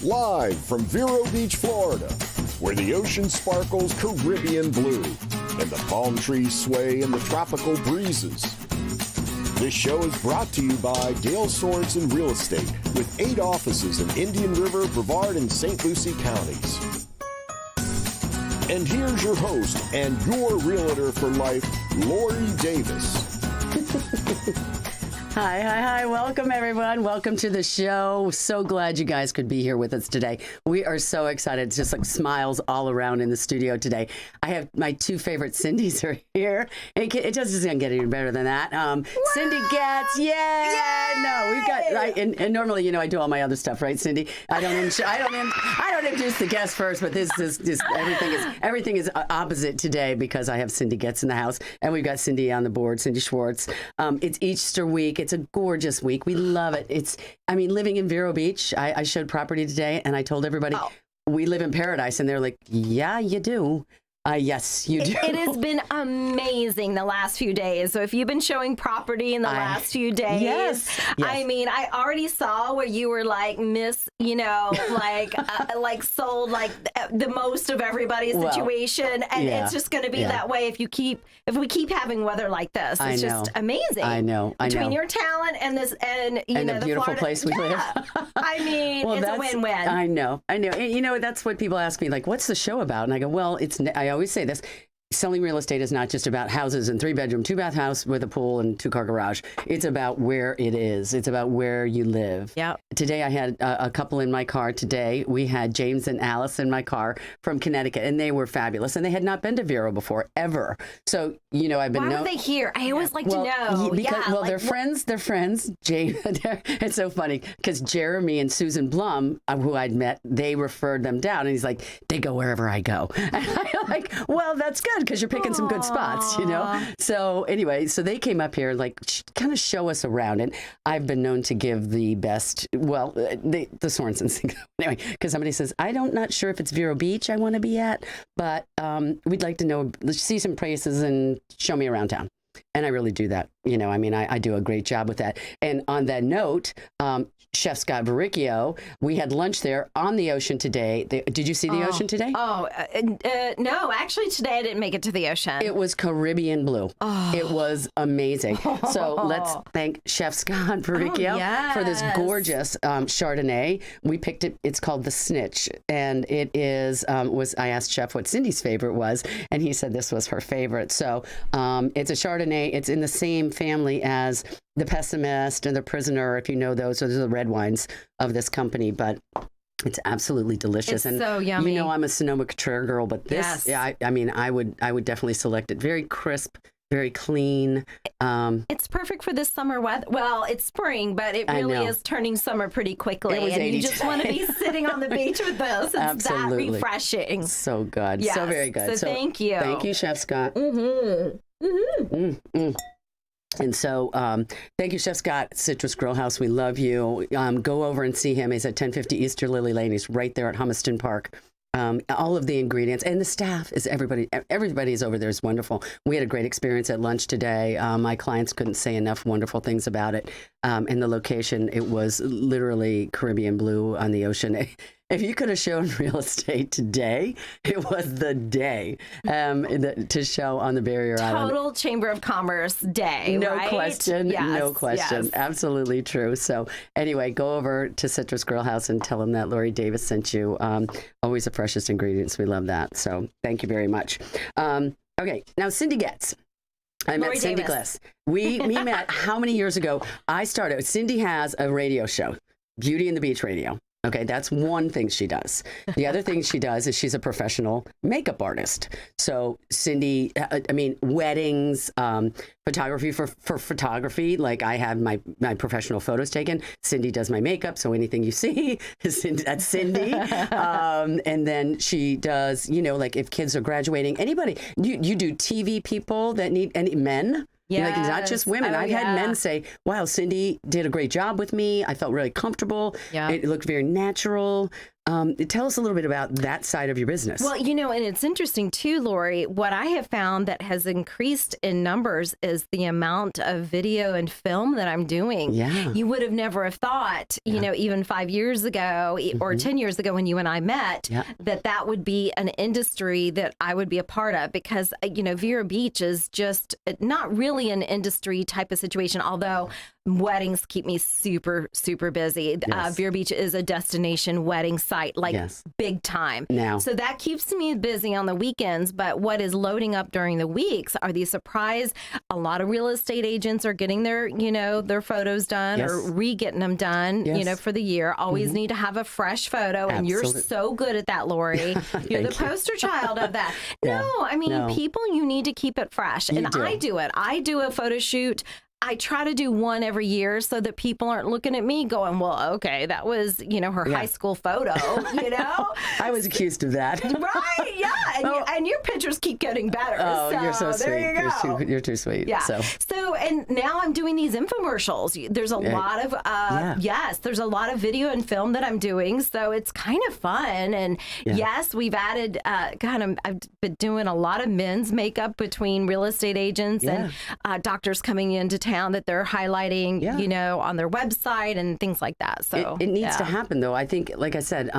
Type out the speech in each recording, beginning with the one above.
live from Vero Beach, Florida, where the ocean sparkles Caribbean blue and the palm trees sway in the tropical breezes. This show is brought to you by Dale Sorensen Real Estate, with 8 offices in Indian River, Brevard, and St. Lucie counties. And here's your host and your realtor for life, Lori Davis. Hi. Welcome, everyone. Welcome to the show. So glad you guys could be here with us today. We are so excited. It's just like smiles all around in the studio today. I have my 2 favorite Cindys are here. It just doesn't get any better than that. Cindy Getz, no, we've got. And normally, you know, I do all my other stuff, right, Cindy? I don't introduce the guest first, but this is just everything is opposite today because I have Cindy Getz in the house, and we've got Cindy on the board, Cindy Schwartz. It's Easter week. It's a gorgeous week. We love it. Living in Vero Beach, I showed property today and I told everybody we live in paradise, and they're like, yeah, you do. Yes, you do. It has been amazing the last few days. So if you've been showing property in the last few days, yes. I mean, I already saw where you were like sold like the most of everybody's situation, and it's just going to be that way if we keep having weather like this. It's just amazing. I know. Between your talent and this, and the beautiful Florida, place we live. I mean, it's a win-win. I know. And, you know, that's what people ask me, like, what's the show about? And I go, well, I always say this. Selling real estate is not just about houses and 3-bedroom, 2-bath house with a pool and 2-car garage. It's about where it is. It's about where you live. Yeah. Today I had a couple in my car. Today we had James and Alice in my car from Connecticut, and they were fabulous. And they had not been to Vero before, ever. So, you know, I've been. Why were they here? I always like to know. They're friends. They're friends. James. It's so funny because Jeremy and Susan Blum, who I'd met, they referred them down, and he's like, they go wherever I go. And I'm like, well, that's good, because you're picking some good spots, you know? So anyway, so they came up here, like, kind of show us around. And I've been known to give the best, the Sorensens. Anyway, because somebody says, not sure if it's Vero Beach I want to be at, but we'd like to see some places and show me around town. And I really do that. You know, I mean, I do a great job with that. And on that note, Chef Scott Verricchio, we had lunch there on the ocean today. Did you see the ocean today? No, actually today I didn't make it to the ocean. It was Caribbean blue. It was amazing. So let's thank Chef Scott Verricchio for this gorgeous Chardonnay. We picked it. It's called the Snitch. And it is, I asked Chef what Cindy's favorite was, and he said this was her favorite. So it's a Chardonnay. It's in the same family as the Pessimist and the Prisoner, if you know those are the red wines of this company, but it's absolutely delicious. It's so yummy. You know, I'm a Sonoma-Cutrer girl, but this, I mean, I would definitely select it. Very crisp, very clean. It's perfect for this summer weather. Well, it's spring, but it really is turning summer pretty quickly. And you just want to be sitting on the beach with this. It's absolutely. that refreshing. So good. Yes. So very good. So thank you. Thank you, Chef Scott. And so, thank you, Chef Scott, Citrus Grill House. We love you. Go over and see him. He's at 1050 Easter Lily Lane. He's right there at Humiston Park. All of the ingredients and the staff is everybody's over there is wonderful. We had a great experience at lunch today. My clients couldn't say enough wonderful things about it. And the location, it was literally Caribbean blue on the ocean. If you could have shown real estate today, it was the day to show on the Barrier Island. Total Chamber of Commerce day, no right? question, yes, no question. Yes. Absolutely true. So anyway, go over to Citrus Grill House and tell them that Lori Davis sent you. Always the freshest ingredients. We love that. So thank you very much. Okay, now Cindy Getz. I met Cindy Getz. We met how many years ago? Cindy has a radio show, Beauty and the Beach Radio. Okay, that's one thing she does. The other thing she does is she's a professional makeup artist. So Cindy, weddings, photography for photography. Like I have my professional photos taken. Cindy does my makeup. So anything you see, that's Cindy. And then she does, like if kids are graduating, anybody, you do TV people that need any men. Yeah, like not just women. I've had men say, wow, Cindy did a great job with me. I felt really comfortable. Yeah. It looked very natural. Tell us a little bit about that side of your business. Well, and it's interesting too, Lori, what I have found that has increased in numbers is the amount of video and film that I'm doing. Yeah. You would have never have thought, even 5 years ago or 10 years ago when you and I met, that would be an industry that I would be a part of, because, Vero Beach is just not really an industry type of situation, although weddings keep me super, super busy. Yes. Vero Beach is a destination wedding site, big time. Now. So that keeps me busy on the weekends. But what is loading up during the weeks are these surprise. A lot of real estate agents are getting their photos done or re-getting them done, for the year. Always need to have a fresh photo. And you're so good at that, Lori. You're the poster child of that. People, you need to keep it fresh. I do it. I do a photo shoot. I try to do one every year so that people aren't looking at me going, well, okay, that was, her high school photo, I was accused of that. Right, yeah. And your pictures keep getting better. Oh, so you're so sweet. There you go. You're too sweet. Yeah. So, and now I'm doing these infomercials. There's a lot of, there's a lot of video and film that I'm doing. So it's kind of fun. And yes, we've added I've been doing a lot of men's makeup between real estate agents and doctors coming into town that they're highlighting, on their website and things like that. So it needs to happen, though. I think, like I said,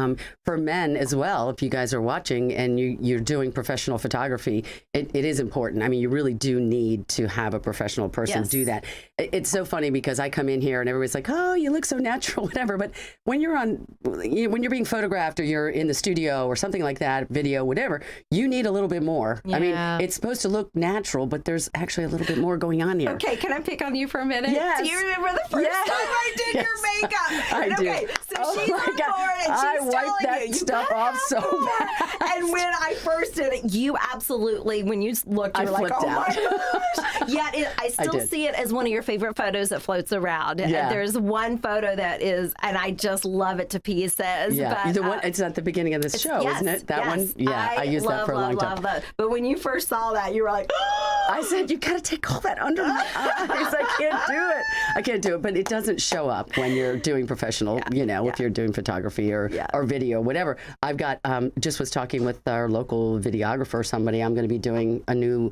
for men as well, if you guys are watching and you're doing professional photography, it is important. I mean, you really do need to have a professional person do that. It's so funny because I come in here and everybody's like, oh, you look so natural, whatever. But when you're being photographed or you're in the studio or something like that, video, whatever, you need a little bit more. Yeah. I mean, it's supposed to look natural, but there's actually a little bit more going on here. Okay, can I pick on you for a minute? Yes. Do you remember the first time I did your makeup? I do. Okay, so she's on board and I she's wiped that stuff off so bad. And when I first did it, you absolutely, when you looked, you were like, oh my gosh. Yet I still see it as one of your favorite photos that floats around. Yeah. There's one photo that is, and I just love it to pieces. Yeah, but, the one, it's at the beginning of this show, isn't it? That one? Yeah, I used that for a long time. Love. But when you first saw that, you were like, I said, you got to take all that under my eyes. I can't do it. But it doesn't show up when you're doing professional, if you're doing photography or video, whatever. I've got, just was talking with our local videographer, somebody, I'm going to be doing a new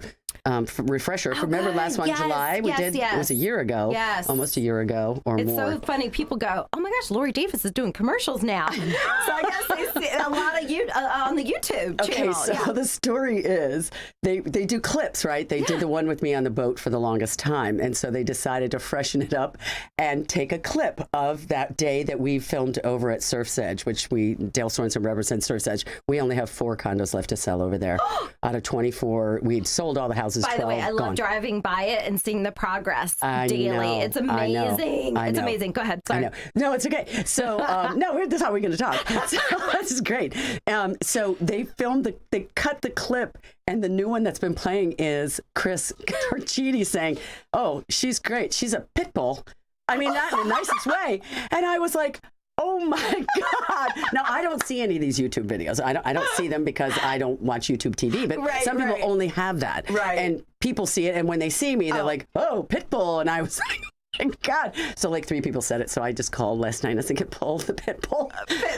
refresher. Remember last one, July? We did. It was a year ago. Yes. Almost a year ago or it's more. It's so funny. People go, oh my gosh, Lori Davis is doing commercials now. So I guess they see a lot of you on the YouTube channel. Okay, so the story is they do clips, right? They did the one with me on the boat for the longest time. And so they decided to freshen it up and take a clip of that day that we filmed over at Surf's Edge, which Dale Sorensen represents Surf's Edge. We only have 4 condos left to sell over there. Out of 24, we'd sold all the houses. By the way, I love driving by it and seeing the progress daily. It's amazing. It's amazing. Go ahead. Sorry. I know. No, it's okay. So, no, that's how we're going to talk. So, this is great. So they filmed they cut the clip, and the new one that's been playing is Chris Torchidi saying, oh, she's great. She's a pit bull. I mean, that in the nicest way. And I was like, oh my God. Now, I don't see any of these YouTube videos. I don't see them because I don't watch YouTube TV, but some people only have that. Right. And people see it, and when they see me, they're like, oh, Pitbull. And I was like, thank God. So 3 people said it, so I just called last night. I think it pulled the Pitbull.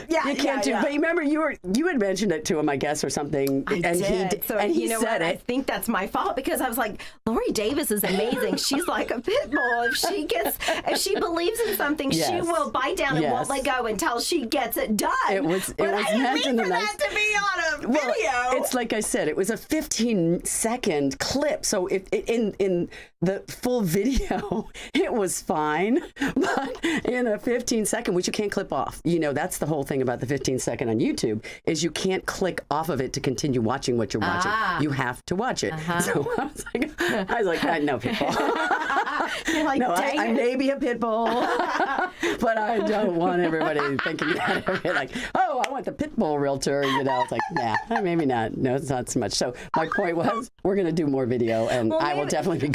You can't do. But you remember you had mentioned it to him, I guess, or something. I did. He said it. I think that's my fault because I was like, Lori Davis is amazing. She's like a pit bull. If she believes in something, she will bite down and won't let go until she gets it done. It was meant for that to be on a video. It's like I said, it was a 15-second clip. So if in the full video, it was fine, but in a 15-second, which you can't clip off. That's the whole thing about the 15-second on YouTube is you can't click off of it to continue watching what you're watching. You have to watch it. So I was like, I know people. You're like, no, I may be a pit bull, but I don't want everybody thinking that. Like, oh, I want the pit bull realtor. It's like, nah, maybe not. No, it's not so much. So my point was, we're going to do more video, and I will definitely be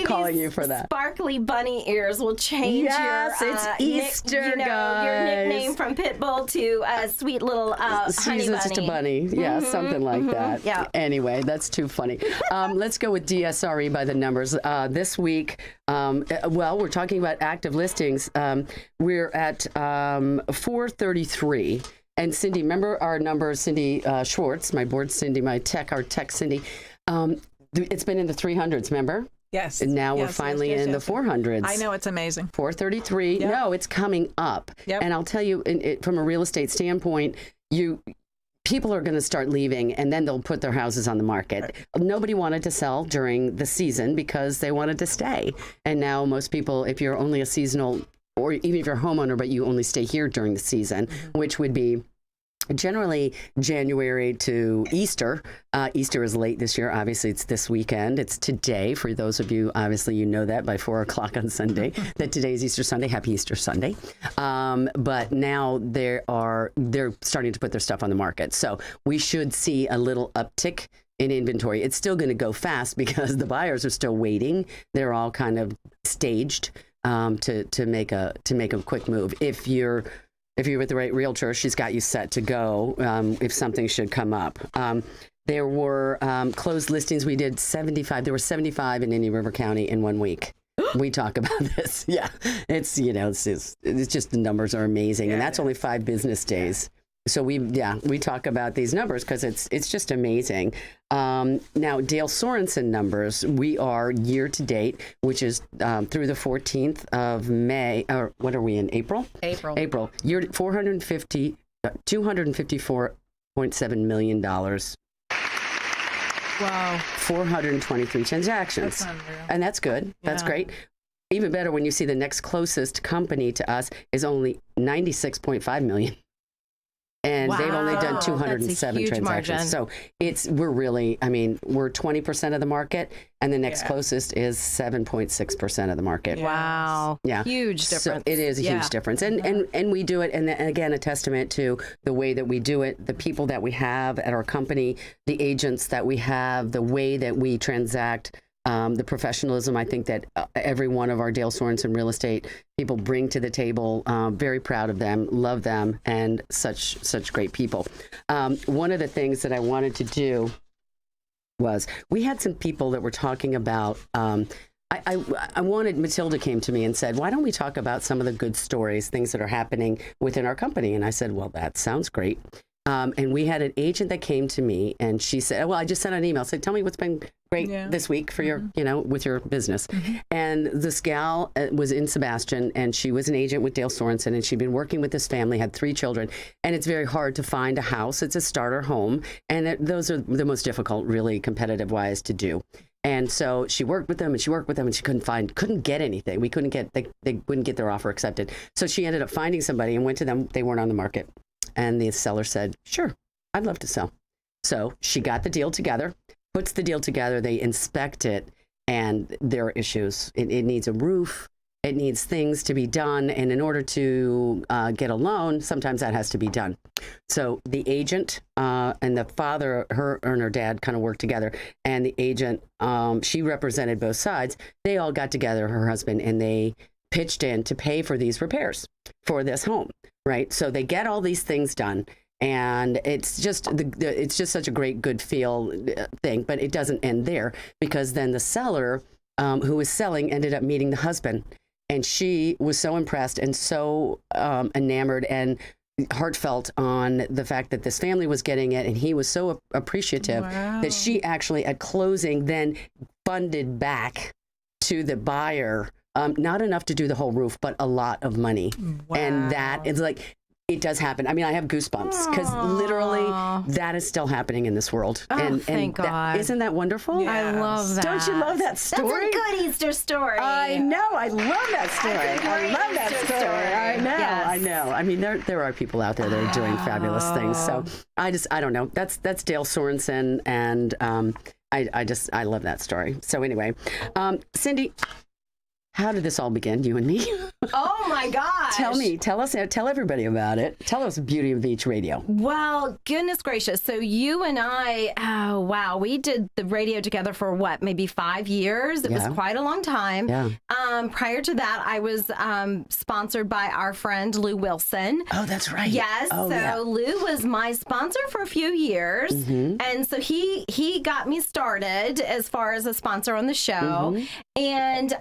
calling you for that. Sparkly bunny ears will change it's Easter, guys. Your nickname from Pitbull to a sweet little honey bunny. Just a bunny. Yeah, something like that. Yeah. Anyway, that's too funny. Let's go with DSRE by the numbers. This week, we're talking about active listings. We're at 433. And Cindy, remember our number, Cindy Schwartz, my board Cindy, our tech Cindy. It's been in the 300s, remember? Yes. And now we're finally in the 400s. I know, it's amazing. 433. Yep. No, it's coming up. Yep. And I'll tell you, from a real estate standpoint, people are going to start leaving, and then they'll put their houses on the market. Right. Nobody wanted to sell during the season because they wanted to stay. And now most people, if you're only a seasonal, or even if you're a homeowner, but you only stay here during the season, which would be generally January to Easter. Easter is late this year. Obviously, it's this weekend. It's today. For those of you, obviously, you know that by 4 o'clock on Sunday, that today is Easter Sunday. Happy Easter Sunday. But now they're starting to put their stuff on the market. So we should see a little uptick in inventory. It's still going to go fast because the buyers are still waiting. They're all kind of staged to make a quick move. If you're with the right realtor, she's got you set to go if something should come up. There were closed listings. We did 75. There were 75 in Indian River County in 1 week. We talk about this. Yeah. It's just the numbers are amazing. And that's only 5 business days. So we talk about these numbers because it's just amazing. Now, Dale Sorensen numbers, we are year to date, which is through the 14th of May, or what are we in, April? April. Year $254.7 million. Wow. 423 transactions. That's unreal. And that's good. That's great. Even better when you see the next closest company to us is only 96.5 million. And they've only done 207 transactions. Margin. So we're 20% of the market, and the next closest is 7.6% of the market. Wow. Yeah. Huge difference. So it is a huge difference. And we do it, and again, a testament to the way that we do it, the people that we have at our company, the agents that we have, the way that we transact, the professionalism I think that every one of our Dale Sorensen real estate people bring to the table. Very proud of them, love them, and such great people. One of the things that I wanted to do was we had some people that were talking about. I wanted, Matilda came to me and said, why don't we talk about some of the good stories, things that are happening within our company? And I said, well, that sounds great. And we had an agent that came to me and she said, well, I just sent an email. Said, tell me what's been great this week for your, with your business. And this gal was in Sebastian, and she was an agent with Dale Sorensen, and she'd been working with this family, had 3 children. And it's very hard to find a house. It's a starter home. And those are the most difficult, really competitive wise to do. And so she worked with them and she couldn't get anything. They wouldn't get their offer accepted. So she ended up finding somebody and went to them. They weren't on the market. And the seller said, sure, I'd love to sell. So she got the deal together, puts the deal together, they inspect it, and there are issues. It needs a roof. It needs things to be done. And in order to get a loan, sometimes that has to be done. So the agent and the father, her and her dad kind of worked together. And the agent, she represented both sides. They all got together, her husband, and they pitched in to pay for these repairs for this home. Right. So they get all these things done, and it's just such a great, good feel thing. But it doesn't end there, because then the seller who was selling ended up meeting the husband, and she was so impressed and so enamored and heartfelt on the fact that this family was getting it. And he was so appreciative that she actually at closing then funded back to the buyer. Not enough to do the whole roof, but a lot of money. Wow. And that is like, it does happen. I mean, I have goosebumps because literally that is still happening in this world. Oh, thank God. Isn't that wonderful? Yes. I love that. Don't you love that story? That's a good Easter story. I know. I love that story. I love that story. I know. Yes. I know. I mean, there are people out there that are doing fabulous things. So I don't know. That's Dale Sorensen. And I love that story. So anyway, Cindy, how did this all begin, you and me? Oh my gosh. Tell everybody about it. Tell us Beauty of Beach Radio. Well, goodness gracious. So you and I, we did the radio together for maybe 5 years. It was quite a long time. Yeah. Prior to that, I was sponsored by our friend Lou Wilson. Oh, that's right. Yes. Lou was my sponsor for a few years. Mm-hmm. And so he got me started as far as a sponsor on the show. Mm-hmm. And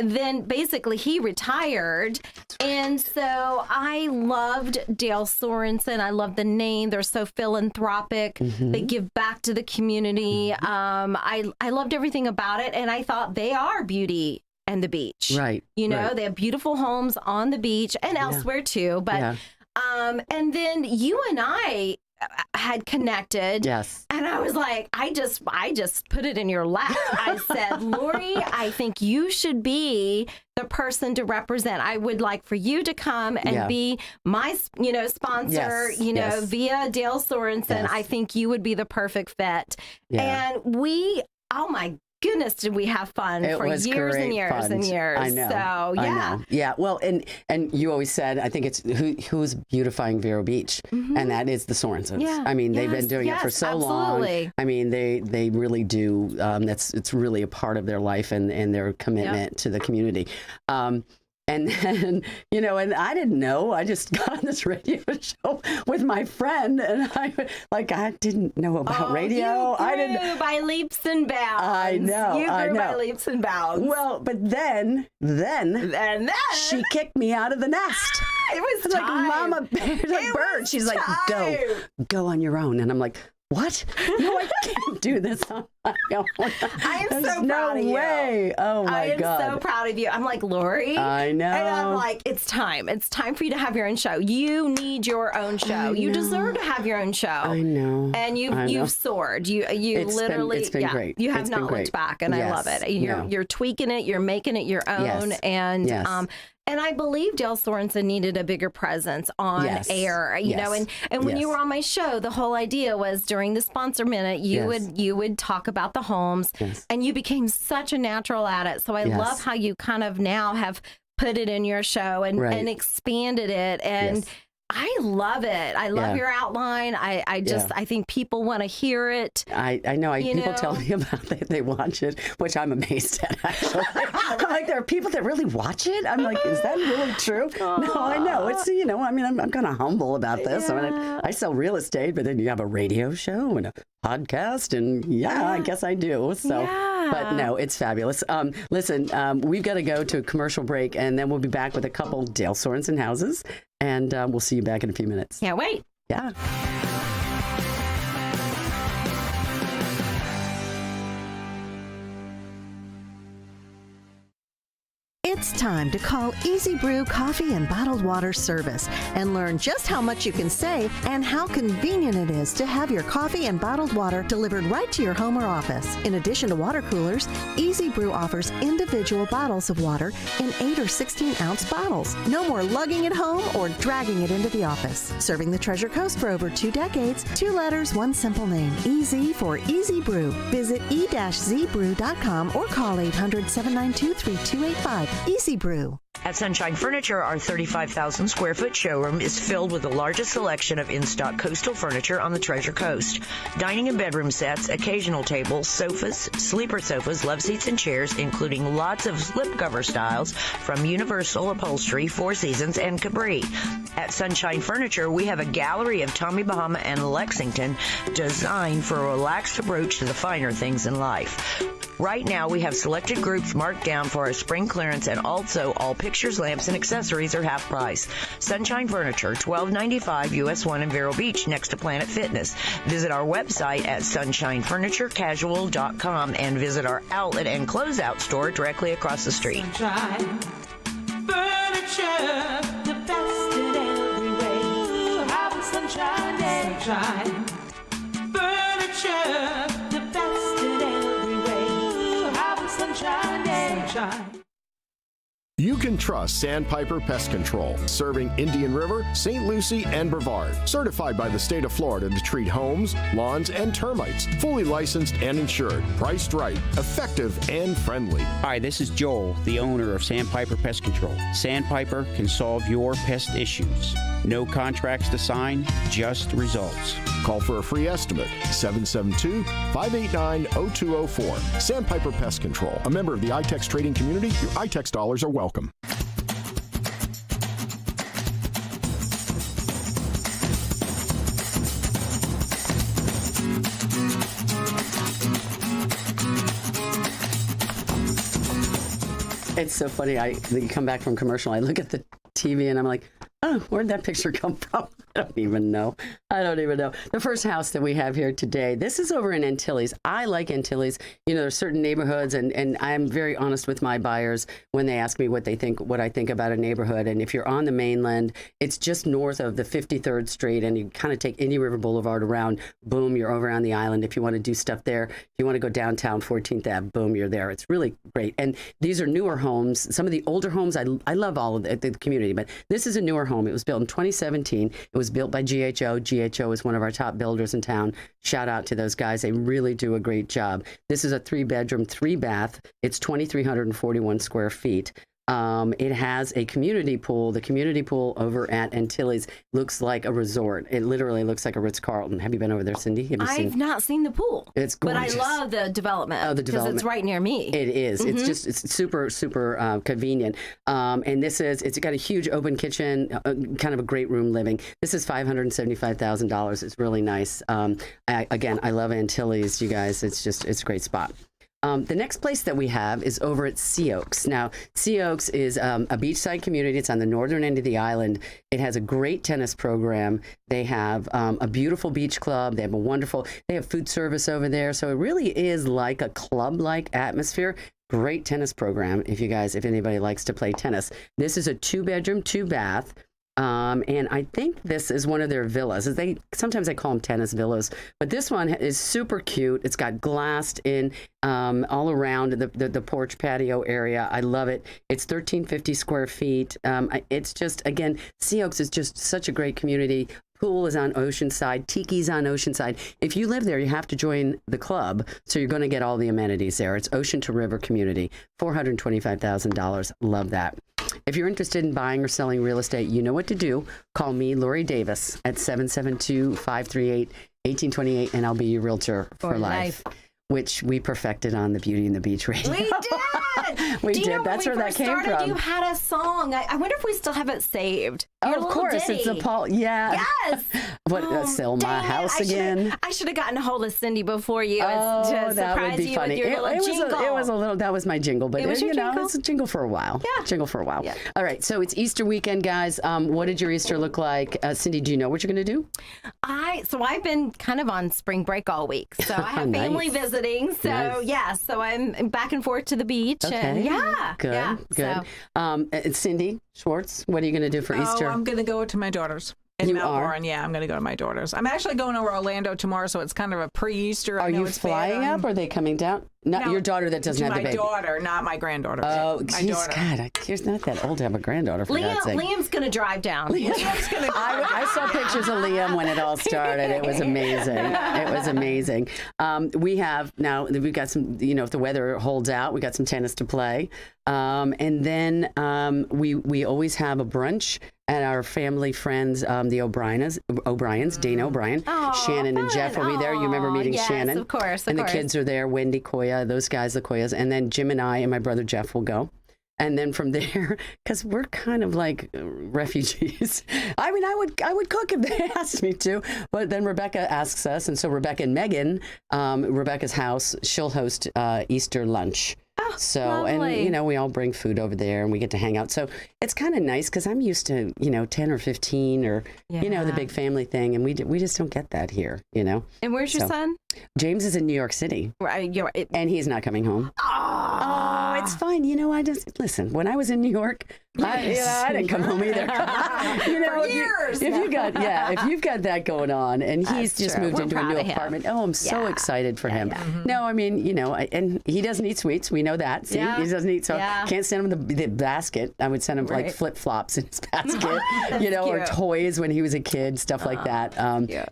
then basically he retired, and And so I loved Dale Sorensen. I love the name. They're so philanthropic. They give back to the community. I loved everything about it. And I thought they are Beauty and the Beach. Right. You know, right. they have beautiful homes on the beach and elsewhere too. But, and then you and I had connected. Yes. And I was like, I just put it in your lap. I said, Lori, I think you should be the person to represent. I would like for you to come and be my, sponsor, via Dale Sorensen. Yes. I think you would be the perfect fit. Yeah. And oh my goodness, did we have fun for years and years and years. I know. So, yeah. I know. Yeah. Well, and you always said, I think it's who's beautifying Vero Beach, and that is the Sorensens. Yeah. I mean, they've been doing it for so long. I mean, they really do. It's really a part of their life and their commitment to the community. And then, and I didn't know. I just got on this radio show with my friend, and I didn't know about radio. You I didn't by leaps and bounds. I know. You grew by leaps and bounds. Well, but then she kicked me out of the nest. It was like Mama Bird. She's like, go on your own, and I'm like, what? No, I can't do this on my own. I am so proud of you. No way. Oh, my God. I am so proud of you. I'm like, Lori. I know. And I'm like, it's time. It's time for you to have your own show. You need your own show. You deserve to have your own show. I know. And you've soared. It's been great. You have not looked back, and I love it. You're tweaking it. You're making it your own. Yes. And and I believe Dale Sorensen needed a bigger presence on air, you know, and when you were on my show, the whole idea was during the sponsor minute, you would talk about the homes, and you became such a natural at it. So I love how you kind of now have put it in your show and expanded it. And I love it. I love your outline. I think people want to hear it. I know. People tell me about it. They watch it, which I'm amazed at, actually. I'm like, there are people that really watch it? I'm like, is that really true? No, I know. It's, I'm kind of humble about this. I mean, I sell real estate, but then you have a radio show and a podcast, and I guess I do. So, but no, it's fabulous. Listen, we've got to go to a commercial break, and then we'll be back with a couple Dale Sorensen houses. And we'll see you back in a few minutes. Can't wait. Yeah. It's time to call Easy Brew Coffee and Bottled Water Service and learn just how much you can save and how convenient it is to have your coffee and bottled water delivered right to your home or office. In addition to water coolers, Easy Brew offers individual bottles of water in 8 or 16-ounce bottles. No more lugging it home or dragging it into the office. Serving the Treasure Coast for over 2 decades, 2 letters, 1 simple name. Easy for Easy Brew. Visit e-zbrew.com or call 800-792-3285. Easy Brew. At Sunshine Furniture, our 35,000 square foot showroom is filled with the largest selection of in-stock coastal furniture on the Treasure Coast. Dining and bedroom sets, occasional tables, sofas, sleeper sofas, love seats, and chairs, including lots of slipcover styles from Universal Upholstery, Four Seasons, and Capri. At Sunshine Furniture, we have a gallery of Tommy Bahama and Lexington designed for a relaxed approach to the finer things in life. Right now, we have selected groups marked down for our spring clearance, and also all pictures, lamps, and accessories are half price. Sunshine Furniture, $12.95 US 1 in Vero Beach, next to Planet Fitness. Visit our website at sunshinefurniturecasual.com and visit our outlet and closeout store directly across the street. Sunshine Furniture, the best in every way. Have a sunshine day. Sunshine Furniture, the best in every way. Have a sunshine day. Sunshine. You can trust Sandpiper Pest Control, serving Indian River, St. Lucie, and Brevard. Certified by the state of Florida to treat homes, lawns, and termites. Fully licensed and insured. Priced right, effective, and friendly. Hi, this is Joel, the owner of Sandpiper Pest Control. Sandpiper can solve your pest issues. No contracts to sign, just results. Call for a free estimate, 772-589-0204. Sandpiper Pest Control, a member of the iTex trading community. Your iTex dollars are welcome. It's so funny. You come back from commercial, I look at the TV, and I'm like, oh, where'd that picture come from? I don't even know. The first house that we have here today, this is over in Antilles. I like Antilles. You know, there's certain neighborhoods, and I'm very honest with my buyers when they ask me what I think about a neighborhood. And if you're on the mainland, it's just north of the 53rd Street, and you kind of take Indian River Boulevard around, boom, you're over on the island. If you want to do stuff there, if you want to go downtown 14th Ave, boom, you're there. It's really great. And these are newer homes. Some of the older homes, I love all of the community, but this is a newer home. It was built in 2017. It was built by GHO. GHO is one of our top builders in town. Shout out to those guys. They really do a great job. This is a 3-bedroom, 3-bath. It's 2,341 square feet. It has a community pool. The community pool over at Antilles looks like a resort. It literally looks like a Ritz-Carlton. Have you been over there, Cindy? I've not seen the pool. It's gorgeous. But I love the development. Oh, the development. Because it's right near me. It is. Mm-hmm. It's super, super convenient. And it's got a huge open kitchen, kind of a great room living. This is $575,000. It's really nice. I love Antilles, you guys. It's a great spot. The next place that we have is over at Sea Oaks. Now, Sea Oaks is a beachside community. It's on the northern end of the island. It has a great tennis program. They have a beautiful beach club. They have food service over there. So it really is like a club-like atmosphere. Great tennis program if anybody likes to play tennis. This is a 2-bedroom, 2-bath. And I think this is one of their villas. Sometimes I call them tennis villas, but this one is super cute. It's got glassed in all around the porch patio area. I love it. It's 1,350 square feet. It's just, again, Sea Oaks is just such a great community. Pool is on Oceanside. Tiki's on Oceanside. If you live there, you have to join the club, so you're going to get all the amenities there. It's Ocean to River Community, $425,000. Love that. If you're interested in buying or selling real estate, you know what to do. Call me, Lori Davis, at 772-538-1828, and I'll be your realtor for life. Which we perfected on the Beauty and the Beach radio. We did! we did. That's where that came from. You had a song. I wonder if we still have it saved. Oh, of course. Ditty. It's a Paul. Yeah. Yes. Sell my house again? I should have gotten a hold of Cindy before you. To that would be funny. It was a little, that was my jingle, but it's a jingle for a while. Yeah. Jingle for a while. Yeah. All right. So it's Easter weekend, guys. What did your Easter look like? Cindy, do you know what you're going to do? I've been kind of on spring break all week. So I have family visiting. So nice. So I'm back and forth to the beach. Okay. And Good. Yeah, good. So. Cindy Schwartz, what are you going to do for Easter? I'm going to go to my daughter's. In Melbourne, yeah, I'm going to go to my daughter's. I'm actually going over Orlando tomorrow, so it's kind of a pre-Easter. Are you flying up, or are they coming down? Not your daughter that doesn't have the baby. My daughter, not my granddaughter. Oh, my daughter. God, you're not that old to have a granddaughter, for God's sake. Liam's going to drive down. I saw pictures of Liam when it all started. It was amazing. We've got some, if the weather holds out, we got some tennis to play. And then we always have a brunch at our family friends, the O'Briens, Dana O'Brien, Shannon and Jeff will be there. You remember meeting Shannon? Of course. And the kids are there, Wendy, Koya, those guys, the Koyas. And then Jim and I and my brother Jeff will go. And then from there, because we're kind of like refugees. I mean, I would cook if they asked me to, but then Rebecca asks us, and so Rebecca and Megan, Rebecca's house, she'll host Easter lunch. Oh, so, lovely. and, we all bring food over there and we get to hang out. So it's kind of nice because I'm used to, 10 or 15 or, the big family thing. And we just don't get that here, And where's your son? James is in New York City. And he's not coming home. Oh, it's fine. Listen, when I was in New York, I didn't come home either. For years. If you've got that going on, and he's just moved into a new apartment. Oh, I'm so excited for him. Yeah. No, I mean, and he doesn't eat sweets. We know that. See, he doesn't eat. So can't send him the basket. I would send him like flip flops in his basket, or toys when he was a kid, stuff like that.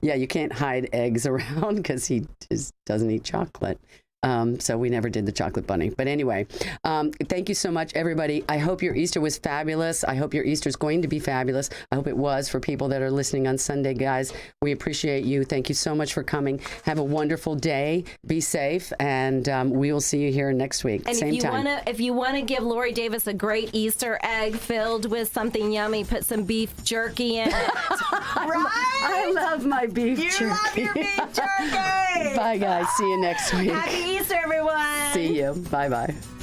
You can't hide eggs around because he just doesn't eat chocolate. So we never did the chocolate bunny. But anyway, thank you so much, everybody. I hope your Easter was fabulous. I hope your Easter's going to be fabulous. I hope it was for people that are listening on Sunday, guys. We appreciate you. Thank you so much for coming. Have a wonderful day. Be safe. And we will see you here next week. And same time. If you want to give Lori Davis a great Easter egg filled with something yummy, put some beef jerky in it. Right? I love my beef jerky. You love your beef jerky. Bye, guys. See you next week. Happy Easter, everyone. See you. Bye-bye.